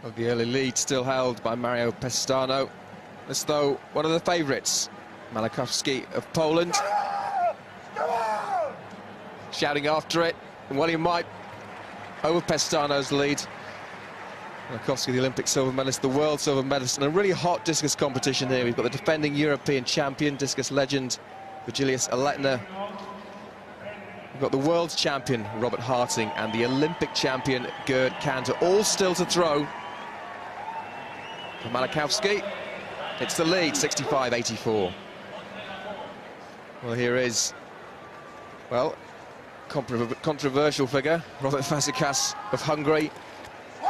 Of the early lead still held by Mario Pestano. As though one of the favourites, Malachowski of Poland, shouting after it, and well he might, over Pestano's lead. Malachowski, the Olympic silver medalist, the world silver medalist, and a really hot discus competition here. We've got the defending European champion, discus legend, Virgilijus Alekna. We've got the world champion, Robert Harting, and the Olympic champion, Gert Kanter, all still to throw. For Malachowski, it's the lead, 65-84. Well, here is, well, controversial figure, Robert Fazekas of Hungary,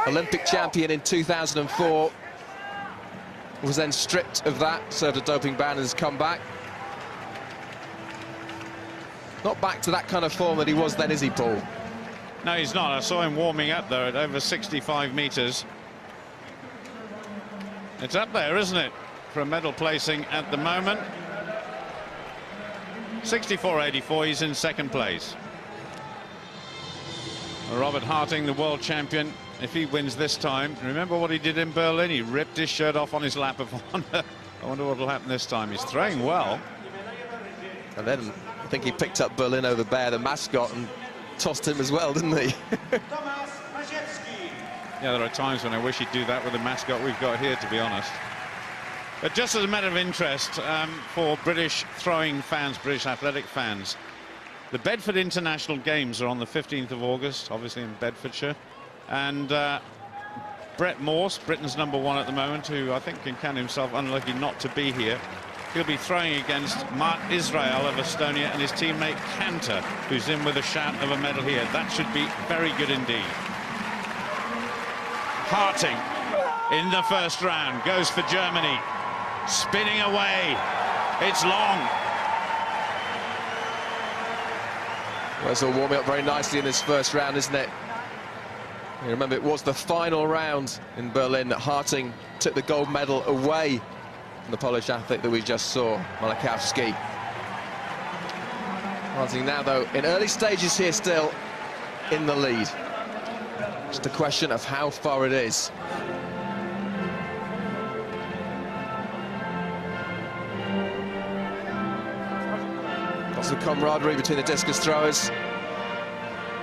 Olympic champion in 2004, was then stripped of that, served a doping ban and has come back. Not back to that kind of form that he was then, is he, Paul? No, he's not. I saw him warming up there at over 65 metres. It's up there, isn't it, for a medal placing at the moment. 64-84, he's in second place. Robert Harting, the world champion, if he wins this time, remember what he did in Berlin? He ripped his shirt off on his lap of honour. I wonder what will happen this time. He's throwing well. And then I think he picked up Berlino the Bear, the mascot, and tossed him as well, didn't he? Yeah, there are times when I wish he'd do that with the mascot we've got here, to be honest. But just as a matter of interest for British throwing fans, British athletic fans, the Bedford International Games are on the 15th of August, obviously in Bedfordshire. And Brett Morse, Britain's #1 at the moment, who I think can count himself unlucky not to be here, he'll be throwing against Mark Israel of Estonia and his teammate Kanter, who's in with a shout of a medal here. That should be very good indeed. Harting in the first round goes for Germany, spinning away. It's long. Well, it's all warming up very nicely in this first round, isn't it? You remember, it was the final round in Berlin that Harting took the gold medal away from the Polish athlete that we just saw, Malachowski. Harting now, though, in early stages here, still in the lead. Just a question of how far it is. Lots of camaraderie between the discus throwers.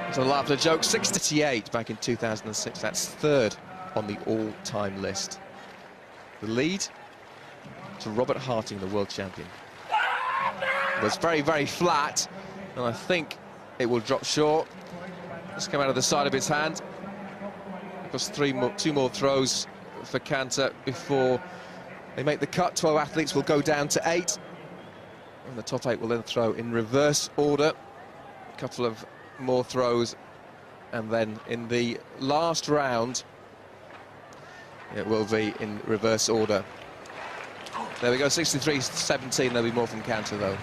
It's a laugh and a joke. 6:38 back in 2006. That's third on the all-time list. The lead to Robert Harting, the world champion. It was very, very flat, and I think it will drop short. Just come out of the side of his hand. Of course, two more throws for Kanter before they make the cut. 12 athletes will go down to 8. And the top 8 will then throw in reverse order. A couple of more throws, and then in the last round, it will be in reverse order. There we go, 63-17. There'll be more from Kanter, though.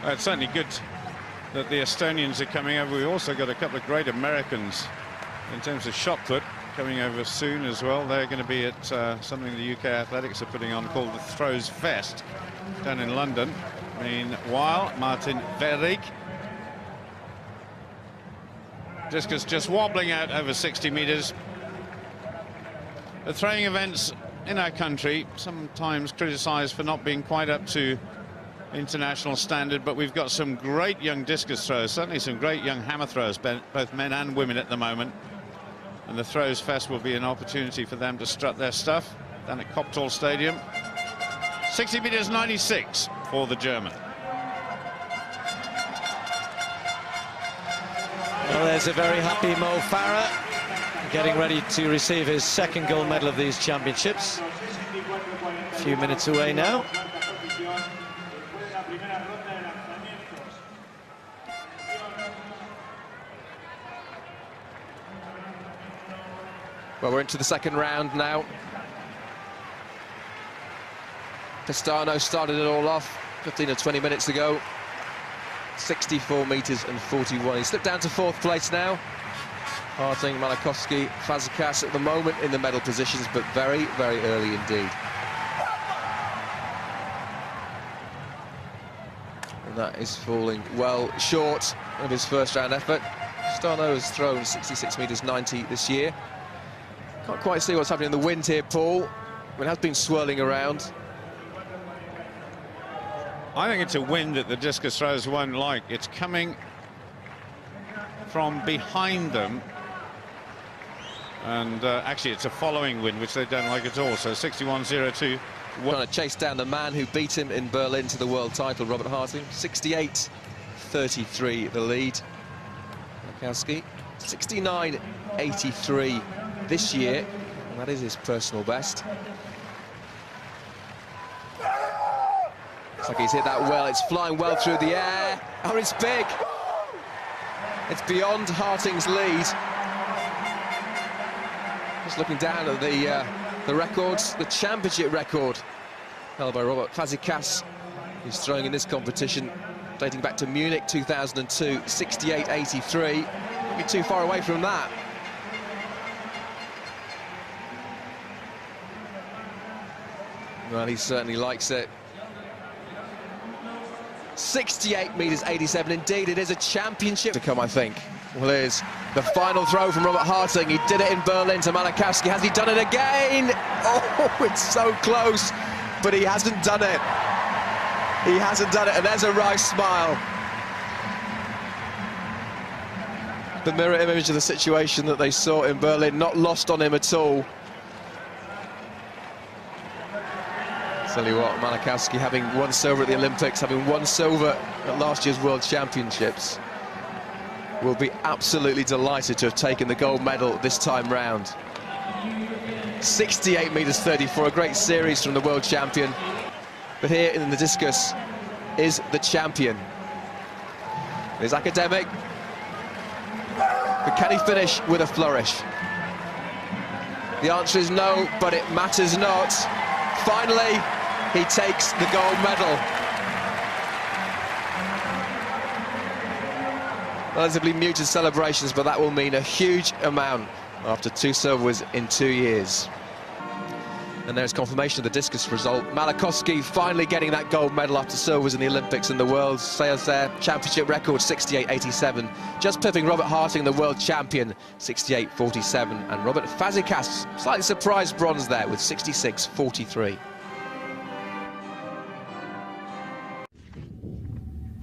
It's certainly good that the Estonians are coming over. We've also got a couple of great Americans in terms of shot put coming over soon as well. They're going to be at something the UK Athletics are putting on called the Throws Fest down in London. Meanwhile, Martin Verrig, discus just wobbling out over 60 metres. The throwing events in our country sometimes criticised for not being quite up to international standard, but we've got some great young discus throwers, certainly some great young hammer throwers, both men and women at the moment. And the Throws Fest will be an opportunity for them to strut their stuff down at Koptol Stadium. 60 metres 96 for the German. Well, there's a very happy Mo Farah, getting ready to receive his second gold medal of these championships. A few minutes away now. Well, we're into the second round now. Pestano started it all off 15 or 20 minutes ago. 64 metres and 41. He slipped down to 4th place now. Harting, Malachowski, Fazekas at the moment in the medal positions, but very, very early indeed. And that is falling well short of his first round effort. Pestano has thrown 66 metres 90 this year. Can't quite see what's happening in the wind here, Paul. It has been swirling around. I think it's a wind that the discus throwers won't like. It's coming from behind them. And actually, it's a following wind, which they don't like at all. So 61.02. Trying to chase down the man who beat him in Berlin to the world title, Robert Harting. 68.33 the lead. Malachowski 69.83 this year, and that is his personal best. Looks like he's hit that well. It's flying well through the air. Oh, it's big. It's beyond Harting's lead. Just looking down at the records, the championship record held by Robert Fazekas, who's throwing in this competition dating back to Munich 2002, 68.83. Not be too far away from that. Well, he certainly likes it. 68 metres 87. Indeed, it is a championship to come, I think. Well, here's the final throw from Robert Harting. He did it in Berlin to Malachowski. Has he done it again? Oh, it's so close, but he hasn't done it. He hasn't done it, and there's a wry smile. The mirror image of the situation that they saw in Berlin, not lost on him at all. Tell you what, Malachowski, having won silver at the Olympics, having won silver at last year's World Championships, will be absolutely delighted to have taken the gold medal this time round. 68 metres 34, a great series from the world champion. But here in the discus is the champion. He's academic, but can he finish with a flourish? The answer is no, but it matters not. Finally, he takes the gold medal. Relatively muted celebrations, but that will mean a huge amount after 2 silvers in 2 years. And there's confirmation of the discus result. Malachowski finally getting that gold medal after silvers in the Olympics and the World Championship record, 68.87. Just pipping Robert Harting, the world champion, 68.47. And Robert Fazekas, slightly surprised bronze there with 66.43.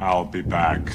I'll be back.